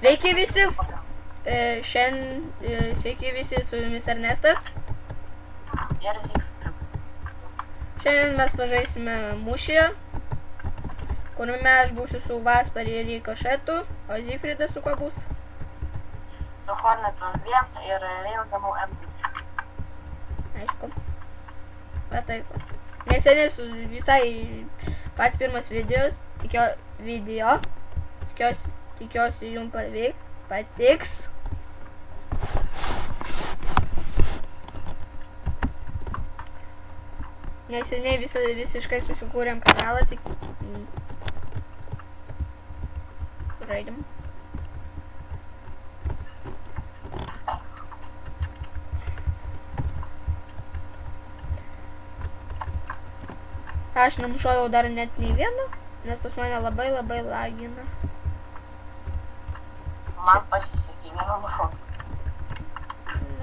Sveiki visi. Sveiki visi, su jumis Ernestas. Ir Zygfridas. Šiandien mes pažaisime mūšį, kuriame aš būsiu su Vaspar ir Rikošetu, o Zygfridas su kuo bus? Su Hornetu 2 ir Railgunu M2. Aišku. Va taip. Neseniai visai pats pirmas video. Tikiuosi jums patiks. Neseniai visiškai susikūrėm kanalą, tik žaidėm. Aš nenušojau dar net nei vieno, nes pas mane labai lagina. Man pasisekė vieną nušokti.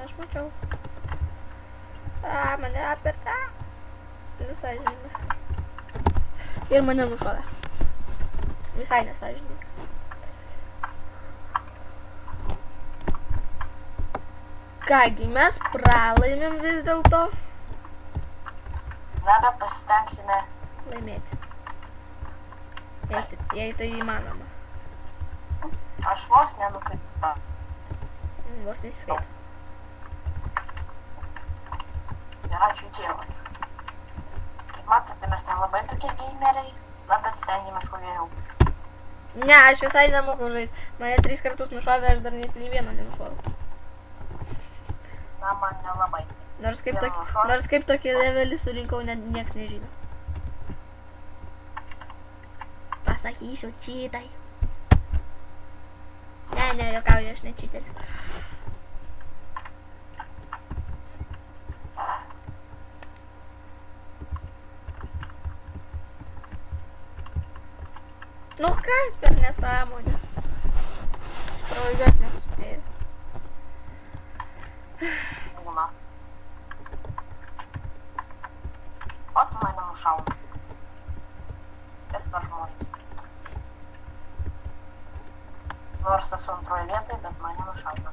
Aš mačiau. Mane aperta. Nesąžininga. Ir mane nušovė. Visai nesąžininga. Kągi, mes pralaimim vis dėlto. Na, bet pasistengsime Laimėti. Jei tai įmanoma. Aš vos nenukritau. Vos nesiskaito. Ir ačiū Dievui. Kaip matote, mes nelabai tokie gameriai, na, bet stengiamės kuo geriau. Ne, aš visai nemoku žaist. Mane 3 kartus nušovė, aš dar net nei vieno nenušoviau. Na, man nelabai. Nors kaip tokį levelį surinkau, nieks nežino. Pasakysiu, čytai. Ne, juokauju, aš ne čyteris. Nu kas per nesąmonę? Pravažiuot nesuspėjau. Būna. O tu mane nušauna. Kas per žmonės. Nors esu antroje vietoje, bet mane nušauna.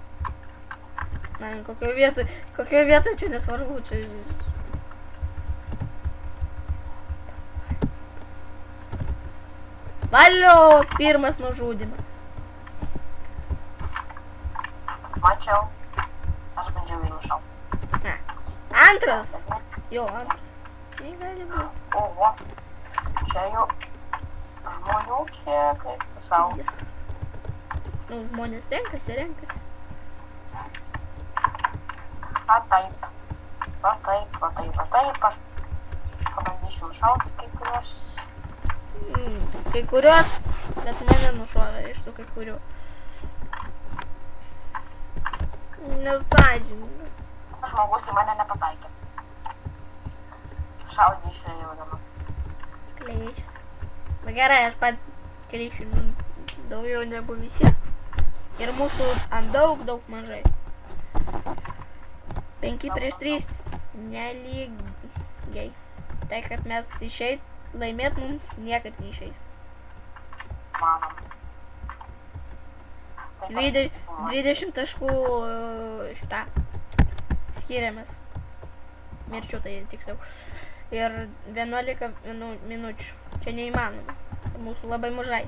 Na, kokioje vietoje čia nesvarbu, čia... Valio, pirmas nužudymas. Mačiau. Aš bandžiau jį nušauti. Ne. Antras? Jo, antras. Tai gali būti. Oho. Čia jau žmonių kiek, kaip tu savo. Nu, žmonės renkasi. Va taip. Aš pabandysiu nušauti kai kuriuos, bet mane nušovė iš tų kai kurių. Nesąžininga. Žmogus į mane nepataikė. Šaudė iš Railgunu. Kleičius. Na gerai, aš pat kleičiu daugiau negu visi. Ir mūsų ant daug mažai. 5-3 nelygiai. Tai, kad mes laimėt mums niekad neišeis. Manom. 20 taškų skiriamės. Mirčių tai tiksliau. Ir 11 minučių. Čia neįmanoma. Mūsų labai mažai.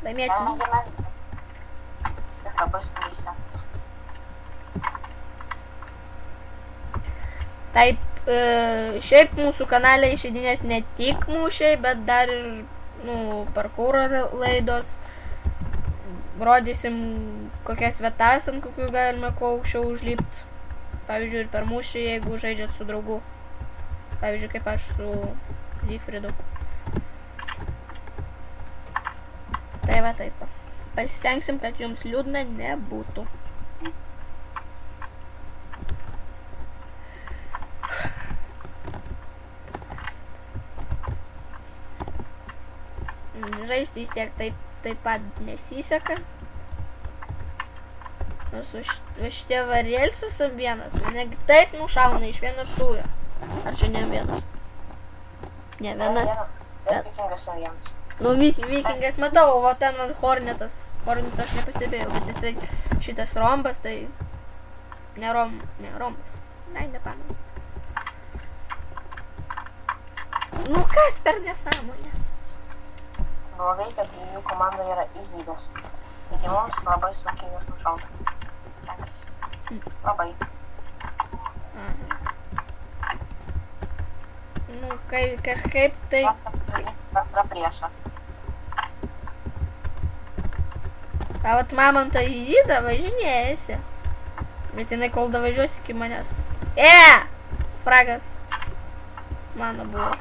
Laimėti. Viskas labai sunkiai. Taip, šiaip mūsų kanale išeidinės ne tik mūšiai, bet dar ir, parkouro laidos. Rodysim kokias vietas, ant kokių galime kuo aukščiau užlipti. Pavyzdžiui, ir per mūšį, jeigu žaidžiat su draugu. Pavyzdžiui, kaip aš su Zygfridu. Tai va taip. Pasistengsim, kad jums liūdna nebūtų. Žaisti vis tiek taip pat nesiseka. Nors šitie varėlsus vienas mane taip nušauna iš vieno šūvio. Ar čia ne vienas? Ne viena. Dėkingas vienas. Nu, vikingas matau, o ten man Hornetas. Hornetą aš nepastebėjau, bet jisai šitas rombas, tai ne rombas. Nepamenu. Nu, kas per nesąmonę? Blogai, kad jų komandoje yra Izygas. Taigi mums labai sunkiai juos nušauti. Sekasi. Labai. Nu, kažkaip tai... Antrą priešą. A vat mamanta Izyda važinėjasi. Bet jinai kol davažiuos iki manęs. Fragas. Mano buvo.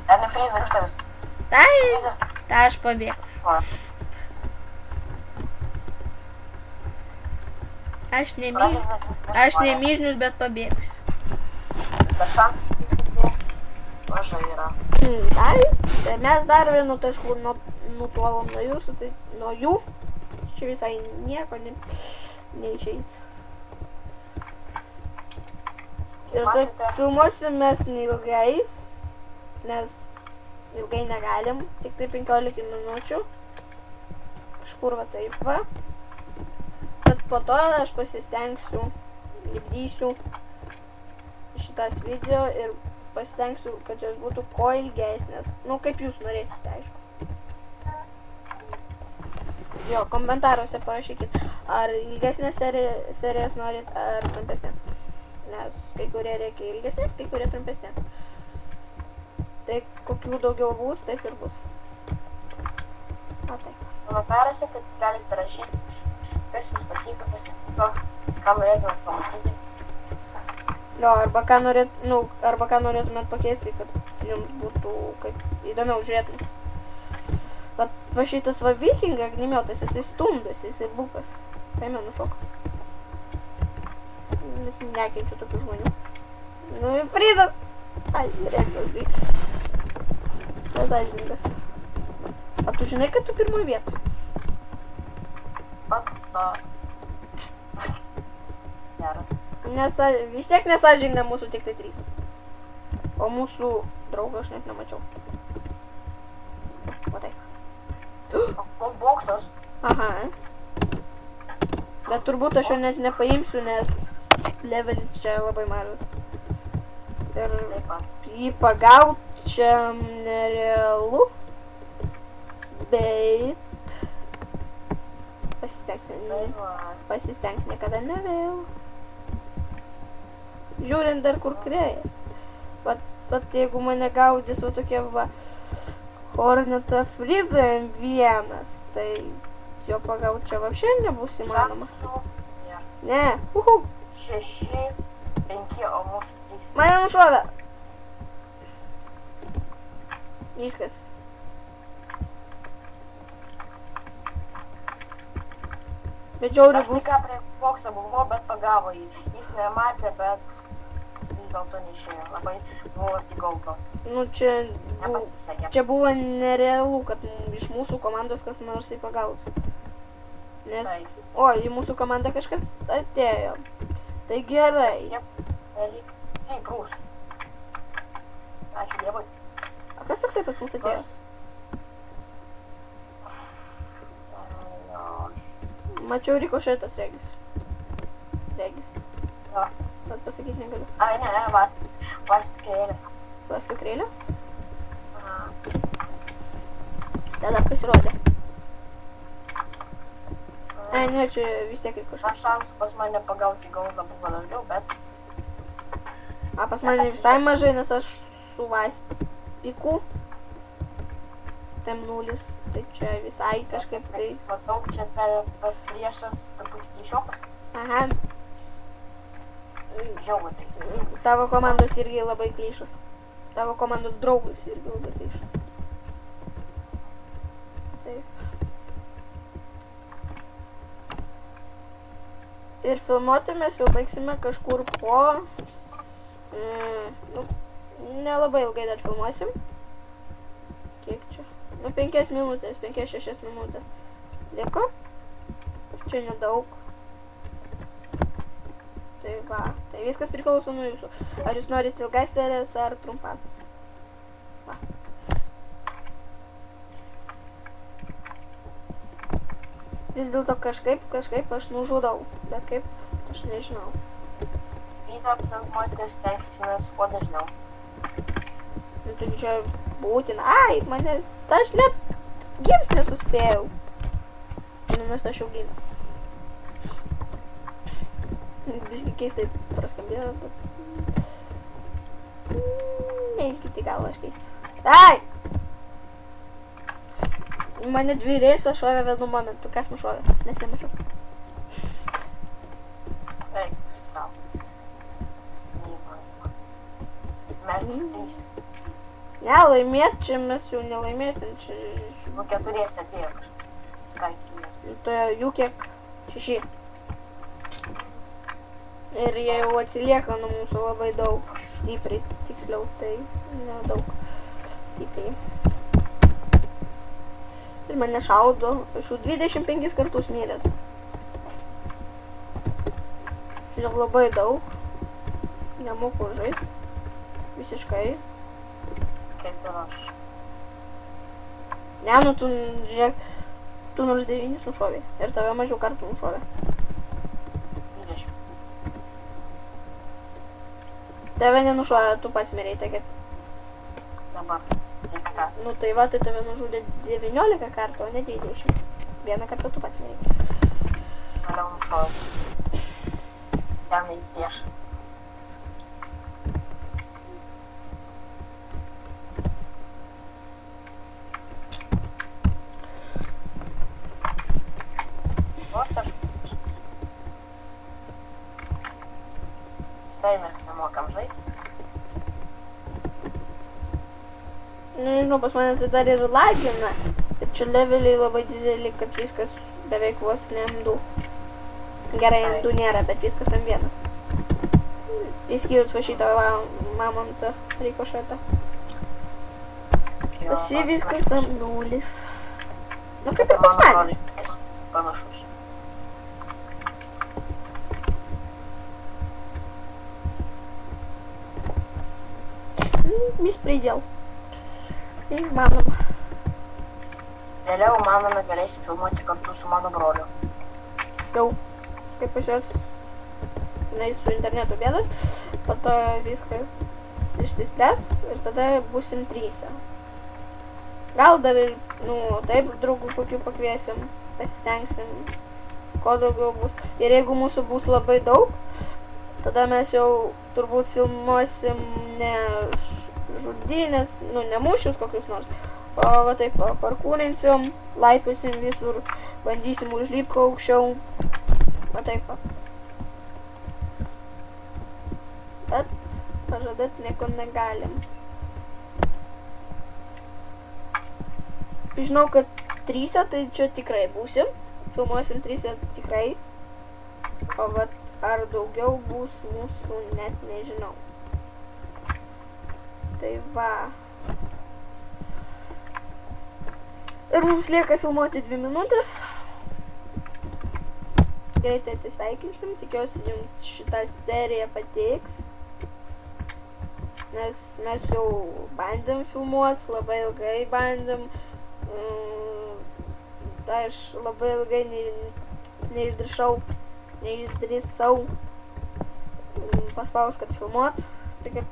Ar ne Frizas iš tavęs? Tai aš pabėgsiu. Aš ne myžnius, bet pabėgsiu. Bet šansų mažai yra. Tai mes dar vienu tašku nutolom nuo jūsų, tai nuo jų. Čia visai nieko neišeis. Ir taip filmuosim mes neilgai, nes ilgai negalim, tik tai 15 minučių. Kažkur va taip va. Bet po to aš pasistengsiu, lipdysiu šitas video ir pasistengsiu, kad jos būtų kuo ilgesnės. Nu, kaip jūs norėsite, aišku. Jo, komentaruose parašykit, ar ilgesnės serijas norit, ar trumpesnės. Nes kai kurie reikia ilgesnės, kai kurie trumpesnės. Tai kokių daugiau bus, taip ir bus. Taip. Komentaruose taip galite parašyti, kas jums patiko, kas nepatiko, ką norėtumėt pamatyti. Jo, arba ką norėtumėt pakeisti, kad jums būtų kaip įdomiau žiūrėtis. Va šitas va vikinga agnimiotas, jisai stumdosi, jisai bukas. Paėmė nušoko. Nekenčiu tokių žmonių. Nu, Frizas! Ai, reakcijos grįžt. Nesąžiningas. A tu žinai, kad tu pirmoj vietoj? Geras. Vis tiek nesąžininga mūsų tik tai 3. O mūsų draugą aš net nemačiau. O taip. Koks boksas? Aha. Bet turbūt aš jo net nepaimsiu, nes levelis čia labai mažas. Ir jį pagaut čia nerealu. Bet pasistengti niekada nevėl. Žiūrint dar kur krėjas. Bet jeigu mane gaudys va tokie va Hornetą Frizą M1, tai jo pagaut čia vapšė nebus įmanoma. Ne, 6, 5, o mūsų 3. Mane nušovė. Viskas. Bet žiauri Aš bus. tik prie bokso buvau, bet pagavo jį. Jis nematė, bet vis dėlto neišėjo. Labai buvo arti goldo. Nu, čia Nepasisekė. Čia buvo nerealu, kad iš mūsų komandos kas nors jį pagaus. Nes, į mūsų komandą kažkas atėjo. Tai gerai. Jie nelik stiprus. Ačiū Dievui. A kas toksai pas mus atėjo? Mačiau rikošetas regis. Jo. Bet pasakyti negaliu. Ai, ne, vaspikėlė. Vaspikėlė? Tada pasirodė. Ai, ne, čia vis tiek rikošetas. Šansų pas mane pagauti goldą buvo daugiau, bet... A, pas mane visai mažai, nes aš su vaspiku. M0, tai čia visai kažkaip tai... Matau, čia tas priešas truputį klišiokas. Aha. Žiauriai. Tavo komandos irgi labai klišas. Tavo komandos draugas irgi labai klišas. Taip. Ir filmuoti mes jau baigsime kažkur po... nelabai ilgai dar filmuosim. Kiek čia? 5 minutės, 5-6 minutės liko. Čia nedaug. Tai va, tai viskas priklauso nuo jūsų. Ar jūs norite ilgas serijas ar trumpas? Va. vis dėlto kažkaip aš nužudau, bet kaip, aš nežinau. Video filmuoti stengsimės kuo dažniau. Nu, tai čia būtina. Ai, mane, aš net gimt nesuspėjau. Nu, nes aš jau gimęs. Biškai keistai praskambėjo, bet... Ne, iki galo aš keistas. Ai! Mane 2 reilsą šovė vienu momentu. Kas man šovė? Net nemačiau. Eik tu savo. Neįmanoma. Mes 3. Ne, laimėt, čia mes jau nelaimėsim. Čia... Nu 4 atėjo kažkas. Skaikylė. Tai jų kiek? 6. Ir jie jau atsilieka nuo mūsų labai daug. Stipriai, tiksliau, tai nedaug. Stipriai. Ir mane šaudo. Aš jau 25 kartus miręs. Ir labai daug. Nemoku žaist. Visiškai. Kaip ir aš. Ne, nu tu, žiūrėk, tu nors 9 nušovė. Ir tave mažiau kartų nušovė. 20. Tave nenušovė, tu pats mirėjai, tai kad... Dabar. Tik ką. Nu tai va, tai tave nužudė 19 kartų, o ne 20. Vieną kartą tu pats mirėjai. Vėliau nušoviau. Ten į priešą. Visai mes nemokam žaisti. Nu, nežinau, pas mane tai dar ir lagina. Ir čia leveliai labai dideli, kad viskas beveik vos ne M2. Gerai, M2 nėra, bet viskas M1. Įskyrus va šitą mamantą rikošetą. Visi viskas M0. Nu, kaip ir pas mane. Panašus. Беспредел. Įmanoma. Vėliau, manome, galėsi filmuoti kartu su mano broliu. Jau, kaip pas juos tenai su internetu bėdos, po to viskas išsispręs ir tada būsim 3. Gal dar ir, nu, taip, draugų kokių pakviesim, pasistengsim, ko daugiau bus. Ir jeigu mūsų bus labai daug, tada mes jau turbūt filmuosim ne žudynės, nu, ne mūšius kokius nors, o va taip, parkūninsim, laipiosim visur, bandysim užlipti aukščiau, va taip. Bet pažadėt nieko negalim. Žinau, kad 3, tai čia tikrai būsim, filmuosim 3 tikrai, o vat ar daugiau bus mūsų net nežinau. Tai va. Ir mums lieka filmuoti 2 minutės. Greitai atsisveikinsim, tikiuosi jums šitą seriją patiks. Nes mes jau bandėm filmuoti, labai ilgai bandėm. Aš labai ilgai neišdrįsau paspaus, kad filmuot. Tai kad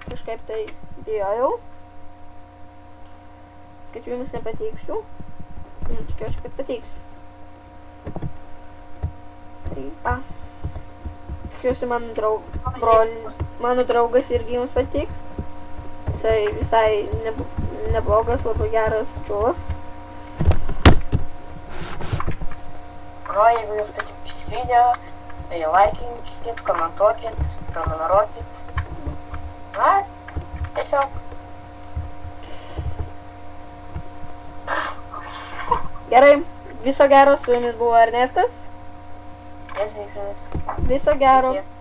kažkaip tai bijojau, kad jums nepateiksiu. Tikiuosi, kad pateiksiu. Tai va. Tikiuosi, mano draugas irgi jums pateiks. Jisai visai neblogas, labai geras čiulas. O jeigu jums patiko šis video, tai laikinkit, komentuokit, prenumeruokit. Na, tiesiog. Gerai, viso gero, su jumis buvo Ernestas. Viso Viso gero. Iki.